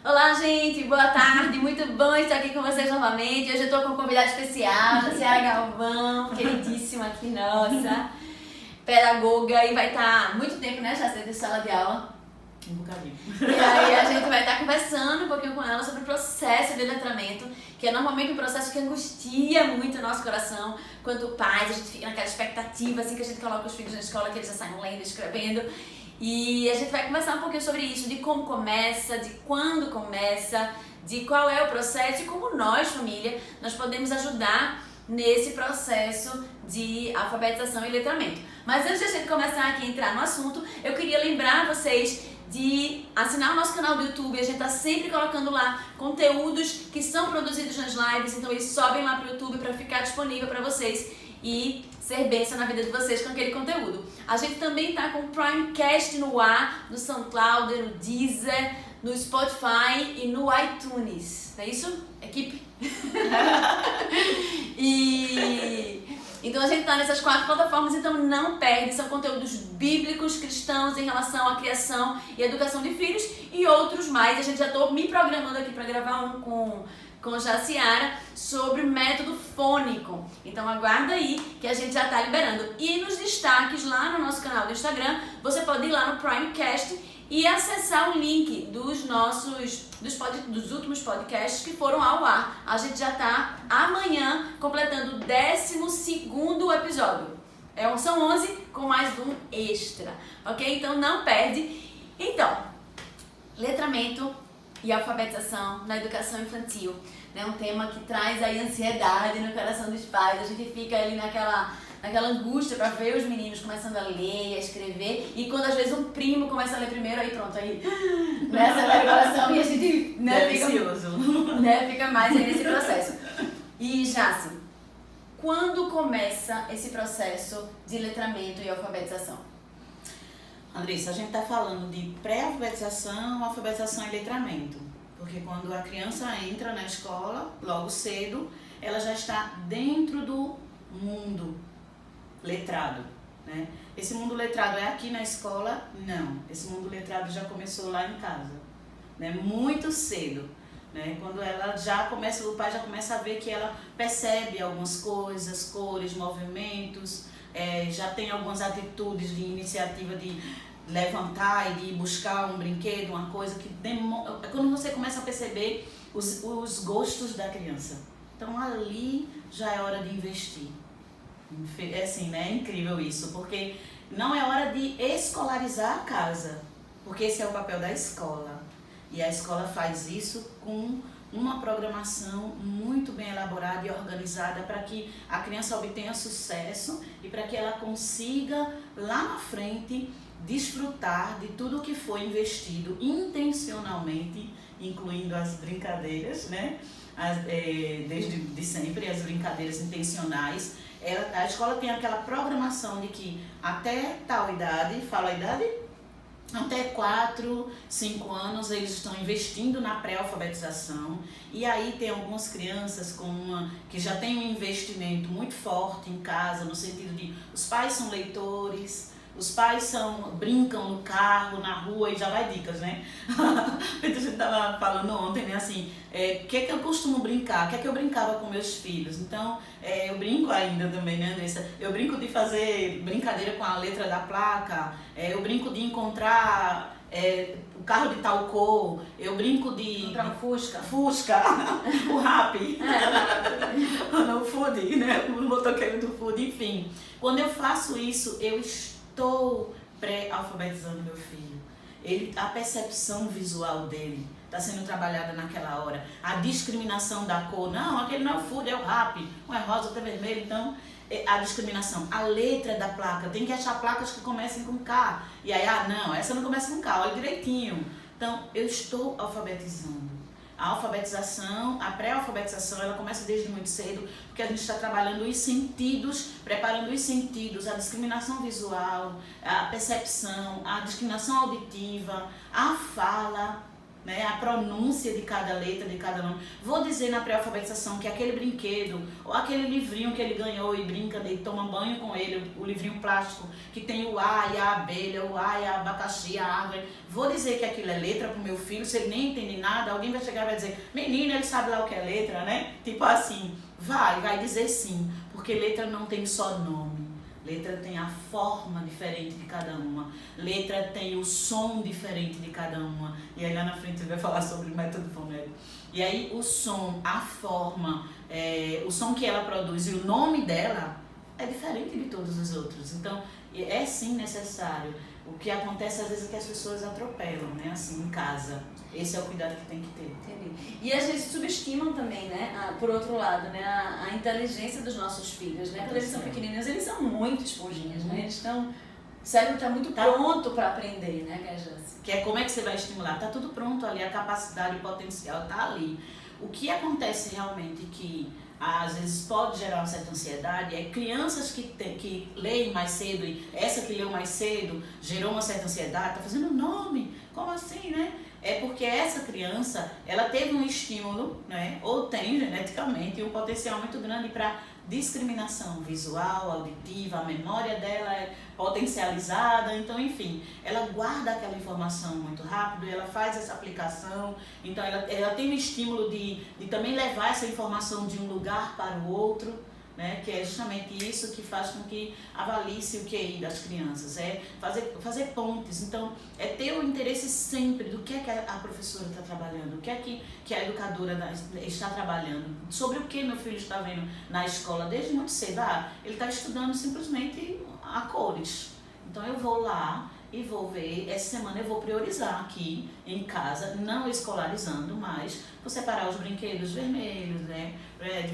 Olá, gente, boa tarde, muito bom estar aqui com vocês novamente. Hoje eu estou com um convidado especial, Jaciara Galvão, queridíssima aqui nossa, pedagoga, e vai estar muito tempo, né, Jaciara, de sala de aula. Um bocadinho. E aí a gente vai estar conversando um pouquinho com ela sobre o processo de letramento, que é normalmente um processo que angustia muito o nosso coração. Quanto pais, a gente fica naquela expectativa, assim que a gente coloca os filhos na escola, que eles já saem lendo, escrevendo. E a gente vai conversar um pouquinho sobre isso, de como começa, de quando começa, de qual é o processo e como nós, família, nós podemos ajudar nesse processo de alfabetização e letramento. Mas antes de a gente começar aqui a entrar no assunto, eu queria lembrar vocês de assinar o nosso canal do YouTube. A gente tá sempre colocando lá conteúdos que são produzidos nas lives, então eles sobem lá pro YouTube para ficar disponível para vocês e ser bênção na vida de vocês com aquele conteúdo. A gente também tá com o Primecast no ar, no SoundCloud, no Deezer, no Spotify e no iTunes. Não é isso, equipe? Então a gente tá nessas 4 plataformas, então não perde. São conteúdos bíblicos, cristãos em relação à criação e educação de filhos e outros mais. A gente já tô me programando aqui para gravar um com Jaciara sobre método fônico. Então aguarda aí que a gente já tá liberando. E nos destaques lá no nosso canal do Instagram, você pode ir lá no Primecast e acessar o link dos últimos podcasts que foram ao ar. A gente já tá amanhã completando o 12º episódio. São 11 com mais um extra, ok? Então não perde. Então, letramento e alfabetização na educação infantil, né? Um tema que traz aí ansiedade no coração dos pais. A gente fica ali naquela angústia para ver os meninos começando a ler, a escrever, e quando às vezes um primo começa a ler primeiro, aí pronto, aí acelera o coração e a gente fica mais aí nesse processo. E Jaci, quando começa esse processo de letramento e alfabetização? Andressa, a gente está falando de pré-alfabetização, alfabetização e letramento, porque quando a criança entra na escola, logo cedo, ela já está dentro do mundo letrado, né? Esse mundo letrado é aqui na escola? Não. Esse mundo letrado já começou lá em casa, né? Muito cedo, né? Quando ela já começa, o pai já começa a ver que ela percebe algumas coisas, cores, movimentos, já tem algumas atitudes de iniciativa de levantar e de buscar um brinquedo, uma coisa que é quando você começa a perceber os gostos da criança. Então ali já é hora de investir. É assim, né? É incrível isso, porque não é hora de escolarizar a casa, porque esse é o papel da escola. E a escola faz isso com uma programação muito bem elaborada e organizada para que a criança obtenha sucesso e para que ela consiga lá na frente desfrutar de tudo que foi investido intencionalmente, incluindo as brincadeiras, né? Desde sempre, as brincadeiras intencionais. A escola tem aquela programação de que até tal idade, fala a idade? Até 4, 5 anos eles estão investindo na pré-alfabetização, e aí tem algumas crianças que já tem um investimento muito forte em casa, no sentido de os pais são leitores, os pais brincam no carro, na rua, e já vai dicas, né? A gente estava falando ontem, né, assim, o que eu costumo brincar, o que eu brincava com meus filhos. Então, eu brinco ainda também, né, Andressa? Eu brinco de fazer brincadeira com a letra da placa, eu brinco de encontrar o carro de tal cor, eu brinco de... Encontrar um Fusca. O Rappi, o Food, né, o motoqueiro do Food, enfim. Quando eu faço isso, eu estou pré-alfabetizando meu filho. A percepção visual dele está sendo trabalhada naquela hora. A discriminação da cor, não, aquele não é o Food, é o Rappi, um é rosa, outro é vermelho. Então, a discriminação, a letra da placa, tem que achar placas que comecem com K. E aí, não, essa não começa com K, olha direitinho. Então, eu estou alfabetizando. A alfabetização, a pré-alfabetização, ela começa desde muito cedo, porque a gente está trabalhando os sentidos, preparando os sentidos, a discriminação visual, a percepção, a discriminação auditiva, a fala, né, a pronúncia de cada letra, de cada nome. Vou dizer na pré-alfabetização que aquele brinquedo, ou aquele livrinho que ele ganhou e brinca, e toma banho com ele, o livrinho plástico, que tem o A e a abelha, o A e a abacaxi, a árvore. Vou dizer que aquilo é letra pro meu filho, se ele nem entende nada, alguém vai chegar e vai dizer, menino, ele sabe lá o que é letra, né? Tipo assim, vai dizer sim, porque letra não tem só nome. Letra tem a forma diferente de cada uma. Letra tem o som diferente de cada uma. E aí lá na frente você vai falar sobre o método fonético. E aí o som, a forma, o som que ela produz e o nome dela é diferente de todos os outros. Então é sim necessário. O que acontece às vezes é que as pessoas atropelam, né? Assim, em casa. Esse é o cuidado que tem que ter. Entendi. E às vezes subestimam também, né? Por outro lado, né? A inteligência dos nossos filhos, né? Quando eles são pequenininhos, eles são muito esponjinhas, né? Eles estão... O cérebro está muito pronto para aprender, né, Jância? Que é como é que você vai estimular? Tá tudo pronto ali, a capacidade, o potencial tá ali. O que acontece realmente que às vezes pode gerar uma certa ansiedade é crianças que leem mais cedo, e essa que leu mais cedo gerou uma certa ansiedade, tá fazendo nome, como assim, né? É porque essa criança, ela teve um estímulo, né? Ou tem geneticamente um potencial muito grande para discriminação visual, auditiva, a memória dela é potencializada, então enfim, ela guarda aquela informação muito rápido, ela faz essa aplicação, então ela tem o estímulo de também levar essa informação de um lugar para o outro, né, que é justamente isso que faz com que avalie-se o QI das crianças, é fazer pontes. Então, é ter o interesse sempre do que é que a professora está trabalhando, o que é que a educadora está trabalhando, sobre o que meu filho está vendo na escola desde muito cedo. Ele está estudando simplesmente a cores, então eu vou lá e vou ver, essa semana eu vou priorizar aqui em casa, não escolarizando, mas vou separar os brinquedos vermelhos, né?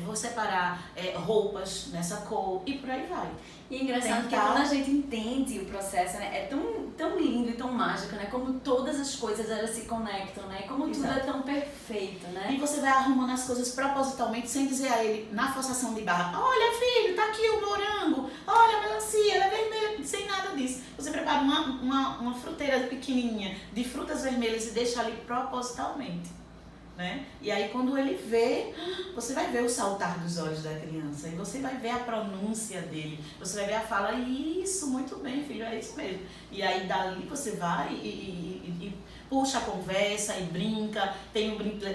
Vou separar roupas nessa cor e por aí vai. E é engraçado que quando a gente entende o processo, né, é tão lindo e tão mágico, né? Como todas as coisas elas se conectam, né? Como tudo é tão perfeito, né? E você vai arrumando as coisas propositalmente sem dizer a ele, na forçação de barra, olha filho, tá aqui o morango, olha a melancia, ela é vermelha, sem nada disso. Você prepara uma fruteira pequenininha de frutas vermelhas e deixa ali propositalmente, né? E aí quando ele vê, você vai ver o saltar dos olhos da criança e você vai ver a pronúncia dele, você vai ver a fala, isso, muito bem filho, é isso mesmo. E aí dali você vai e puxa a conversa e brinca,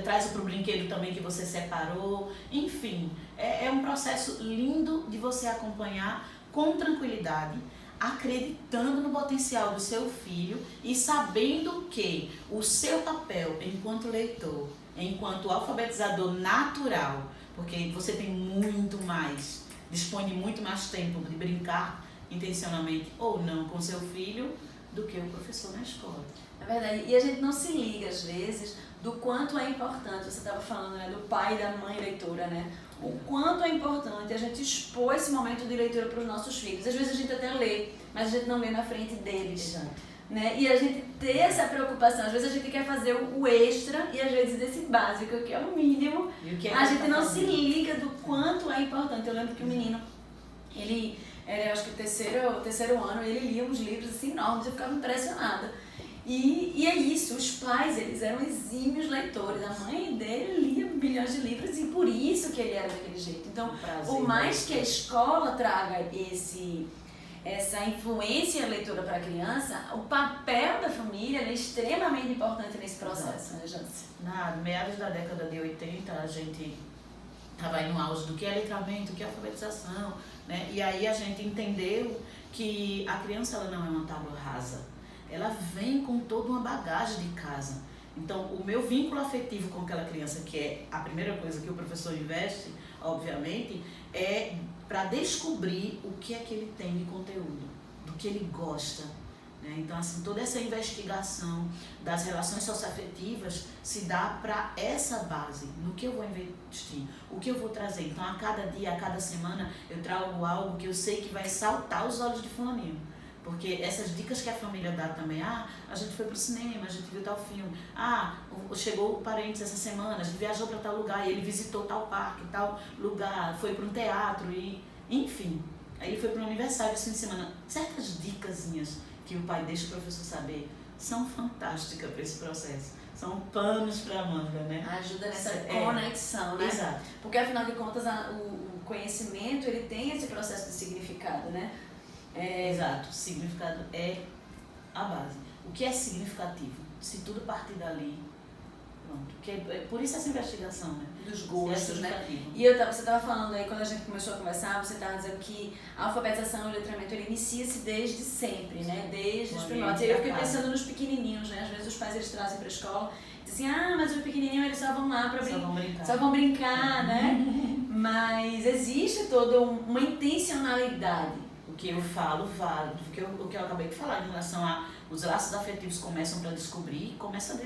traz pro brinquedo também que você separou, enfim, é um processo lindo de você acompanhar com tranquilidade, acreditando no potencial do seu filho e sabendo que o seu papel enquanto leitor, enquanto alfabetizador natural, porque você tem muito mais, dispõe de muito mais tempo de brincar intencionalmente ou não com seu filho do que o professor na escola. É verdade, e a gente não se liga às vezes do quanto é importante, você estava falando, né, do pai e da mãe leitora, né? O quanto é importante a gente expor esse momento de leitura para os nossos filhos. Às vezes a gente até lê, mas a gente não lê na frente deles. Exato. Né? E a gente ter essa preocupação, às vezes a gente quer fazer o extra e às vezes esse básico, que é o mínimo, a gente não se liga do quanto é importante. Eu lembro que o menino, ele era, acho que o terceiro ano, ele lia uns livros assim enormes, eu ficava impressionada. E é isso, os pais, eles eram exímios leitores, a mãe dele lia bilhões de livros e por isso que ele era daquele jeito. Então, por mais que a escola traga essa influência leitora para a criança, o papel da família é extremamente importante nesse processo, né, Jância? Na meados da década de 80, a gente estava aí no auge do que é letramento, do que é alfabetização, né? E aí a gente entendeu que a criança ela não é uma tábua rasa, ela vem com toda uma bagagem de casa. Então, o meu vínculo afetivo com aquela criança, que é a primeira coisa que o professor investe, obviamente, é para descobrir o que é que ele tem de conteúdo, do que ele gosta, né? Então, assim, toda essa investigação das relações socioafetivas se dá para essa base, no que eu vou investir, o que eu vou trazer. Então, a cada dia, a cada semana, eu trago algo que eu sei que vai saltar os olhos de fulaninho. Porque essas dicas que a família dá também, a gente foi pro cinema, a gente viu tal filme, chegou o parente essa semana, a gente viajou para tal lugar e ele visitou tal parque, tal lugar, foi para um teatro, e enfim. Aí ele foi para um aniversário esse fim de semana. Certas dicasinhas que o pai deixa o professor saber são fantásticas para esse processo. são panos para manga, né? Ajuda nessa conexão, né? Exato. Porque afinal de contas o conhecimento ele tem esse processo de significado, né? Exato, significado é a base. O que é significativo? Se tudo partir dali, pronto. Por isso essa investigação, né? Dos gostos, né? E você estava falando aí, quando a gente começou a conversar, você estava dizendo que a alfabetização e o letramento ele inicia-se desde sempre, né? Desde os primórdios. E eu fiquei pensando nos pequenininhos, né? Às vezes os pais eles trazem para a escola e dizem assim, mas os pequenininhos eles só vão lá para brincar. Só vão brincar, né? Mas existe toda uma intencionalidade. O que eu falo vale, o que eu acabei de falar em relação a os laços afetivos começam para descobrir, começa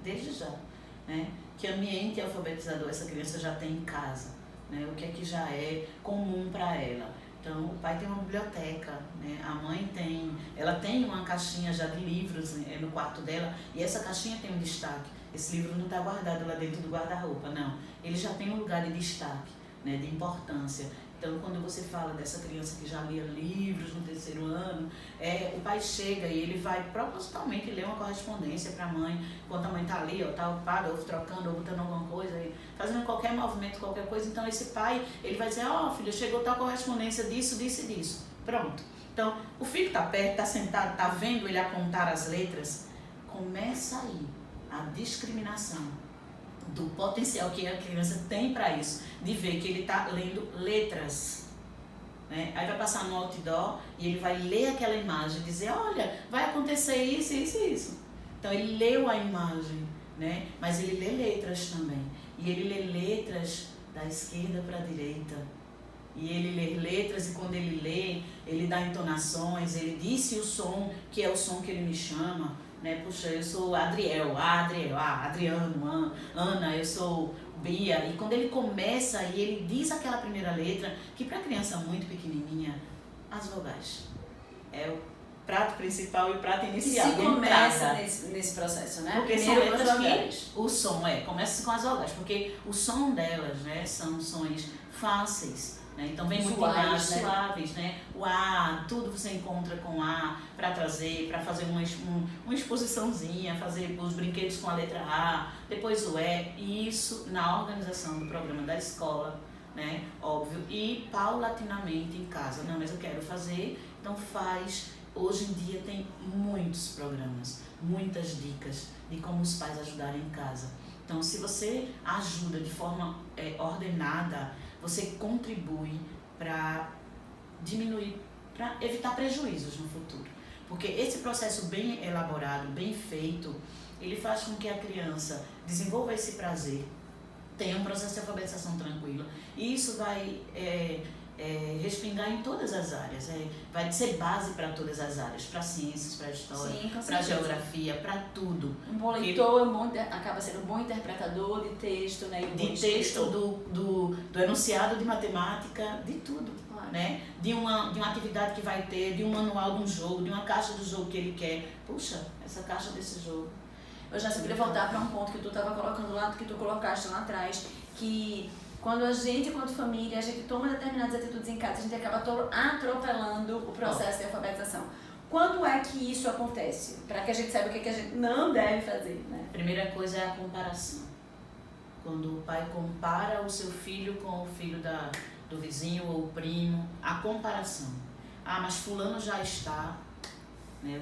desde já, né? Que ambiente alfabetizador essa criança já tem em casa, né? O que é que já é comum para ela. Então, o pai tem uma biblioteca, né? A mãe ela tem uma caixinha já de livros, né, no quarto dela, e essa caixinha tem um destaque. Esse livro não está guardado lá dentro do guarda-roupa, não. Ele já tem um lugar de destaque, né, de importância. Então, quando você fala dessa criança que já lia livros no 3º ano, o pai chega e ele vai propositalmente ler uma correspondência para a mãe, enquanto a mãe está ali, tá ocupada, ou trocando, ou botando alguma coisa, fazendo qualquer movimento, qualquer coisa. Então, esse pai, ele vai dizer, filho, chegou tal correspondência disso, disso e disso. Pronto. Então, o filho está perto, está sentado, está vendo ele apontar as letras, começa aí a discriminação do potencial que a criança tem para isso, de ver que ele está lendo letras, né? Aí vai passar no outdoor e ele vai ler aquela imagem e dizer, olha, vai acontecer isso, isso e isso. Então ele leu a imagem, né? Mas ele lê letras também. E ele lê letras da esquerda para a direita. E ele lê letras e quando ele lê, ele dá entonações, ele disse o som, que é o som que ele me chama. Né? Puxa, eu sou Adriel, Adriano, Ana, eu sou Bia. E quando ele começa e ele diz aquela primeira letra, que para criança muito pequenininha, as vogais. É o prato principal e o prato inicial. E se começa nesse processo, né? Porque são letras que o som começa com as vogais, porque o som delas, né, são sons fáceis. Então vem muito imagens suaves, né? O A, tudo você encontra com A para trazer, para fazer uma exposiçãozinha, fazer os brinquedos com a letra A, depois o E, e isso na organização do programa da escola, né? Óbvio, e paulatinamente em casa. Não, mas eu quero fazer, então faz. Hoje em dia tem muitos programas, muitas dicas de como os pais ajudarem em casa. Então, se você ajuda de forma ordenada, você contribui para diminuir, para evitar prejuízos no futuro. Porque esse processo bem elaborado, bem feito, ele faz com que a criança desenvolva esse prazer, tenha um processo de alfabetização tranquilo. E isso vai respingar em todas as áreas, vai ser base para todas as áreas, para ciências, para história, para geografia, para tudo. Um bom leitor acaba sendo um bom interpretador de texto, né? De texto, do enunciado de matemática, de tudo, claro. Né? De uma atividade que vai ter, de um manual de um jogo, de uma caixa do jogo que ele quer. Puxa, essa caixa desse jogo. Eu já queria voltar para um ponto que tu estava colocando lá, que tu colocaste lá atrás, que quando a gente, enquanto família, a gente toma determinadas atitudes em casa, a gente acaba atropelando o processo de alfabetização. Quando é que isso acontece? Para que a gente saiba o que a gente não deve fazer, né? Primeira coisa é a comparação. Quando o pai compara o seu filho com o filho do vizinho ou o primo, a comparação. Mas fulano já está, né?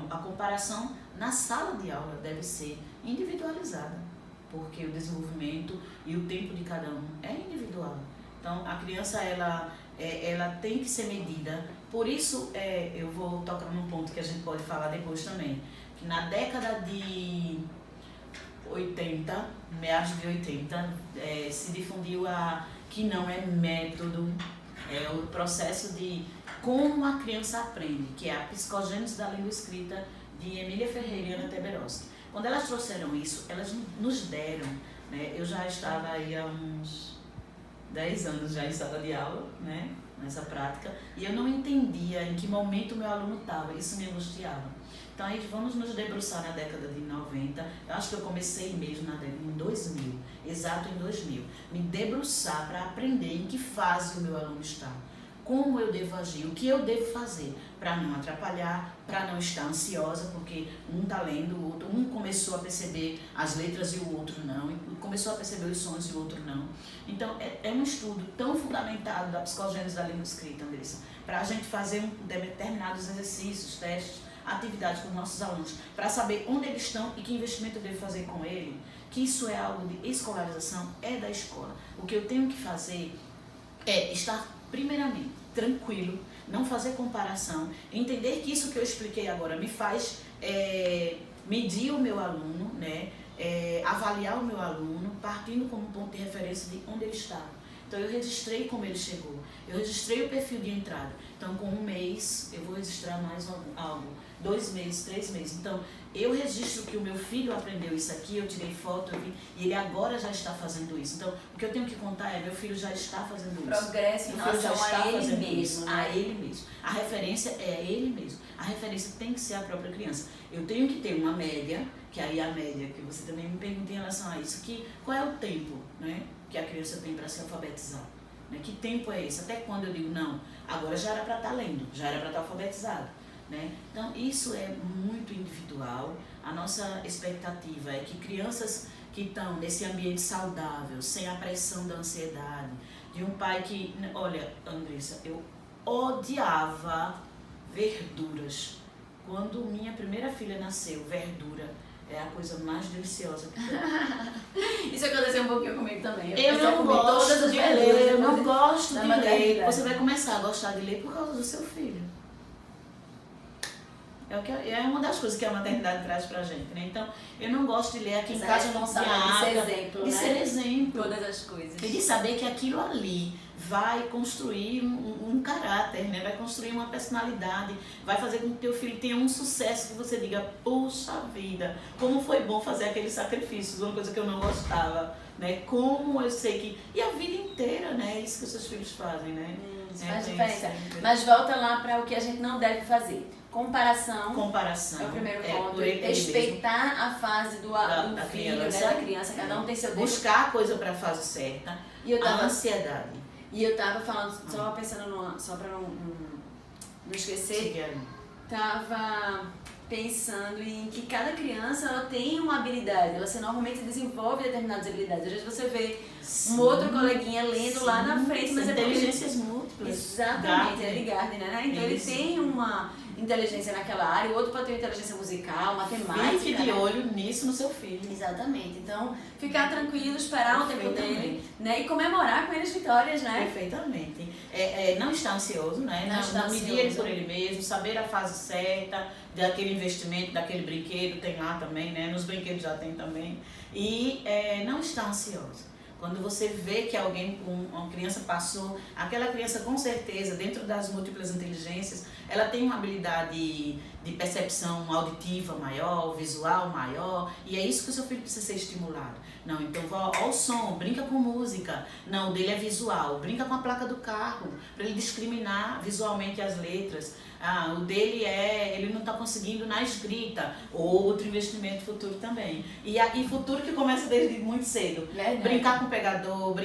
A comparação na sala de aula deve ser individualizada. Porque o desenvolvimento e o tempo de cada um é individual. Então, a criança, ela tem que ser medida. Por isso, eu vou tocar num ponto que a gente pode falar depois também, que na década de 80, meados de 80, se difundiu que não é método, o processo de como a criança aprende, que é a psicogênese da língua escrita de Emília Ferreira e Ana Teberoski. Quando elas trouxeram isso, elas nos deram, né? Eu já estava aí há uns 10 anos já em sala de aula, né? Nessa prática, e eu não entendia em que momento o meu aluno estava, isso me angustiava. Então aí vamos nos debruçar na década de 90, eu acho que eu comecei mesmo na década em 2000, exato em 2000, me debruçar para aprender em que fase o meu aluno está. como eu devo agir, o que eu devo fazer para não atrapalhar, para não estar ansiosa, porque um está lendo, o outro, um começou a perceber as letras e o outro não, e começou a perceber os sons e o outro não. Então, é um estudo tão fundamentado da psicogênese da língua escrita, Andressa, para a gente fazer determinados exercícios, testes, atividades com os nossos alunos, para saber onde eles estão e que investimento eu devo fazer com ele, que isso é algo de escolarização, é da escola. O que eu tenho que fazer é estar, primeiramente, tranquilo, não fazer comparação, entender que isso que eu expliquei agora me faz medir o meu aluno, né? Avaliar o meu aluno, partindo como ponto de referência de onde ele está. Então, eu registrei como ele chegou, eu registrei o perfil de entrada. Então, com 1 mês, eu vou registrar mais algo, 2 meses, 3 meses. Então, eu registro que o meu filho aprendeu isso aqui, eu tirei foto, eu vi, e ele agora já está fazendo isso. Então, o que eu tenho que contar é, meu filho já está fazendo isso. Progresso em relação a ele mesmo, a ele mesmo. A referência é ele mesmo. A referência tem que ser a própria criança. Eu tenho que ter uma média, que aí a média, que você também me pergunta em relação a isso, qual é o tempo, né, que a criança tem para se alfabetizar? Né? Que tempo é esse? Até quando eu digo, não, agora já era para estar lendo, já era para estar alfabetizado. Né? Então, isso é muito individual. A nossa expectativa é que crianças que estão nesse ambiente saudável, sem a pressão da ansiedade, de um pai que... Olha, Andressa, eu odiava verduras. Quando minha primeira filha nasceu, verdura é a coisa mais deliciosa que tem. Isso aconteceu um pouquinho comigo também. Eu não gosto de ler, eu não gosto de ler. Você vai começar a gostar de ler por causa do seu filho. É uma das coisas que a maternidade traz pra gente, né? Então, eu não gosto de ler aqui em casa, não sabe de ser exemplo, de ser exemplo. Todas as coisas. E de saber que aquilo ali vai construir um caráter, né? Vai construir uma personalidade, vai fazer com que o teu filho tenha um sucesso que você diga, puxa vida, como foi bom fazer aquele sacrifício, uma coisa que eu não gostava, né? Como eu sei que... E a vida inteira, né? É isso que os seus filhos fazem, né? Isso faz diferença. Mas volta lá para o que a gente não deve fazer. Comparação é o primeiro ponto. Respeitar a fase do filho, né, da criança. Cada um tem seu dedo. Buscar a coisa para a fase certa. A ansiedade. E eu tava falando, só pensando, só para não esquecer, tava pensando em que cada criança ela tem uma habilidade, ela normalmente desenvolve determinadas habilidades. Às vezes você vê um outro coleguinha lendo lá na frente, mas inteligências múltiplas. Exatamente, ele Gardner, né? Então ele tem uma inteligência naquela área, o outro pode ter inteligência musical, matemática. Fique de olho nisso no seu filho. Exatamente. Então, ficar tranquilo, esperar o tempo dele, né? E comemorar com ele as vitórias, né? Perfeitamente. Não estar ansioso, né? Não medir ele por ele mesmo, saber a fase certa daquele investimento, daquele brinquedo, tem lá também, né? Nos brinquedos já tem também. E não estar ansioso. Quando você vê que uma criança passou, aquela criança com certeza, dentro das múltiplas inteligências, ela tem uma habilidade de percepção auditiva maior, visual maior, e é isso que o seu filho precisa ser estimulado. Não, então ó o som, brinca com música. Não, o dele é visual, brinca com a placa do carro, para ele discriminar visualmente as letras. O dele ele não está conseguindo na escrita. Outro investimento futuro também. E futuro que começa desde muito cedo. Brincar com o pegador,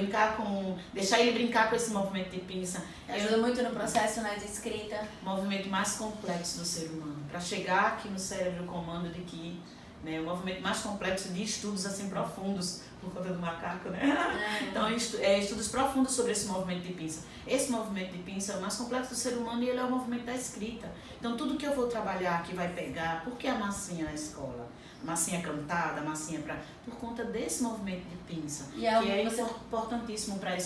deixar ele brincar com esse movimento de pinça. Ajuda muito no processo, né, de escrita. Movimento mais complexo do ser humano. Para chegar aqui no cérebro, o comando de que, né, o movimento mais complexo de estudos assim profundos, por conta do macaco, né? Então, estudos profundos sobre esse movimento de pinça. Esse movimento de pinça é o mais complexo do ser humano e ele é o movimento da escrita. Então, tudo que eu vou trabalhar aqui vai pegar. Por que a massinha na escola? Massinha cantada, massinha por conta desse movimento de pinça, que é importantíssimo para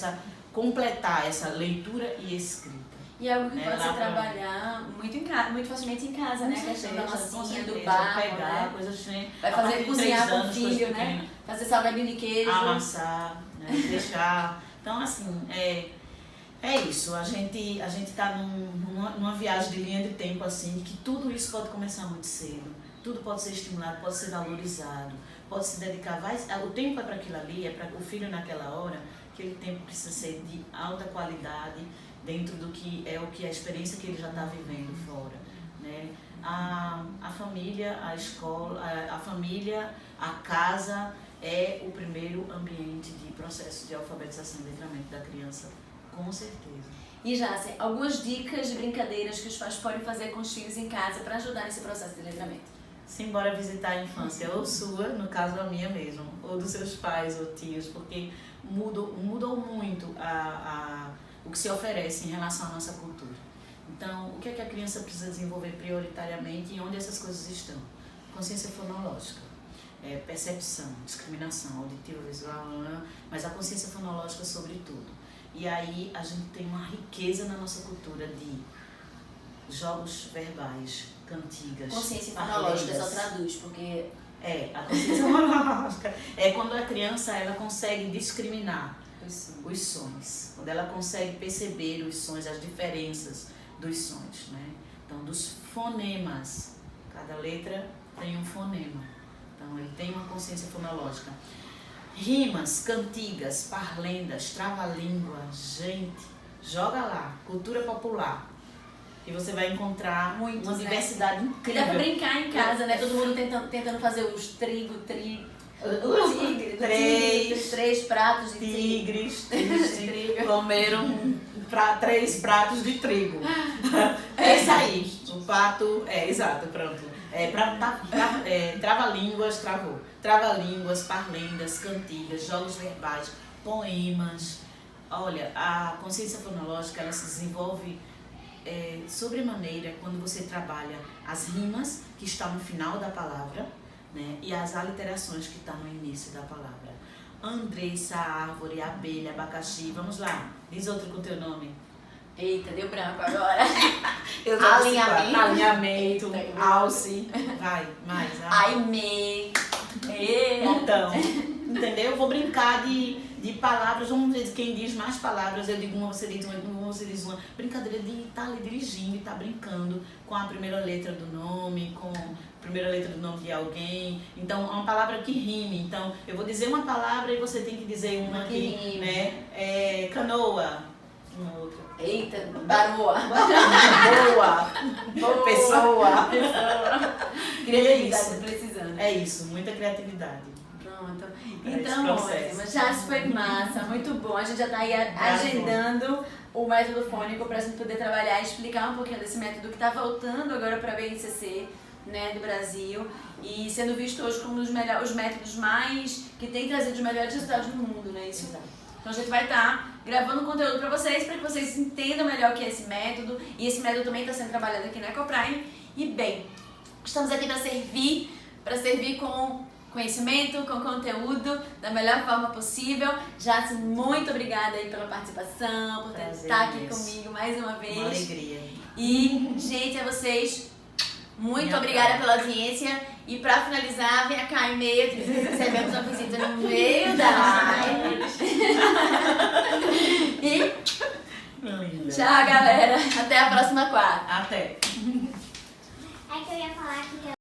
completar essa leitura e escrita. E é algo que pode se trabalhar muito facilmente em casa, né? A questão da massinha, do barro, pegar, né? coisas assim. Vai fazer cozinhar com o filho, né? Fazer salgadinho de queijo. Amassar, né? Deixar. Então, assim, é isso. A gente tá numa viagem de linha de tempo, assim, que tudo isso pode começar muito cedo. Tudo pode ser estimulado, pode ser valorizado, pode se dedicar. O tempo é para aquilo ali, é para o filho naquela hora. Aquele tempo precisa ser de alta qualidade, dentro do que é a experiência que ele já está vivendo fora, né? A família, a escola, a família, a casa é o primeiro ambiente de processo de alfabetização e letramento da criança Com certeza. E Jássica, algumas dicas de brincadeiras que os pais podem fazer com os filhos em casa para ajudar nesse processo de letramento? Simbora visitar a infância, ou sua, no caso a minha mesmo, ou dos seus pais ou tios, porque mudou muito o que se oferece em relação à nossa cultura. Então, o que é que a criança precisa desenvolver prioritariamente e onde essas coisas estão? Consciência fonológica, percepção, discriminação, auditiva, visual, mas a consciência fonológica sobre tudo. E aí a gente tem uma riqueza na nossa cultura de jogos verbais, cantigas, Consciência fonológica, só traduz, porque... A consciência fonológica é quando a criança ela consegue discriminar os sons, quando ela consegue perceber os sons, as diferenças dos sons, né? Então, dos fonemas, cada letra tem um fonema, então ele tem uma consciência fonológica. Rimas, cantigas, parlendas, trava-língua, gente, joga lá, cultura popular. E você vai encontrar uma diversidade incrível. Dá pra brincar em casa, né? Todo mundo tentando fazer os três pratos de tigres, comeram 3 pratos de trigo. É isso aí. O pato, exato, pronto. Trava-línguas, travou. Trava-línguas, parlendas, cantigas, jogos verbais, poemas. Olha, a consciência fonológica, ela se desenvolve sobremaneira quando você trabalha as rimas que estão no final da palavra, né, e as aliterações que estão no início da palavra. Andressa, árvore, abelha, abacaxi. Vamos lá, diz outro com teu nome. Eita, deu branco agora. Alinhamento, alce. Vai, mais. Aimei. Então, entendeu? Eu vou brincar de palavras, vamos ver quem diz mais palavras, eu digo uma, você diz uma. Brincadeira de estar ali dirigindo e estar brincando com a primeira letra do nome, com a primeira letra do nome de alguém. Então, é uma palavra que rime. Então, eu vou dizer uma palavra e você tem que dizer uma que rime, né? Canoa. Uma outra. Eita, baroa. Boa. Pessoa. Criatividade precisando. É isso, muita criatividade. Pronto. Então, ótimo. Já foi massa, muito bom. A gente já está aí agendando o método fônico para a gente poder trabalhar e explicar um pouquinho desse método que está voltando agora para a BNCC, né, do Brasil, e sendo visto hoje como os métodos mais que tem trazido os melhores resultados no mundo, né? Isso. Então a gente vai estar gravando conteúdo para vocês vocês entendam melhor o que é esse método, e esse método também está sendo trabalhado aqui na Ecoprime. E bem, estamos aqui para servir com conhecimento, com conteúdo da melhor forma possível. Jássica, muito obrigada aí pela participação, por estar aqui comigo mais uma vez. Uma alegria. E, gente, a vocês, muito obrigada pela audiência. E pra finalizar, vem cá, e-mail, recebemos uma visita no meio da live. E tchau, galera. Até a próxima quarta. Até. É que eu ia falar que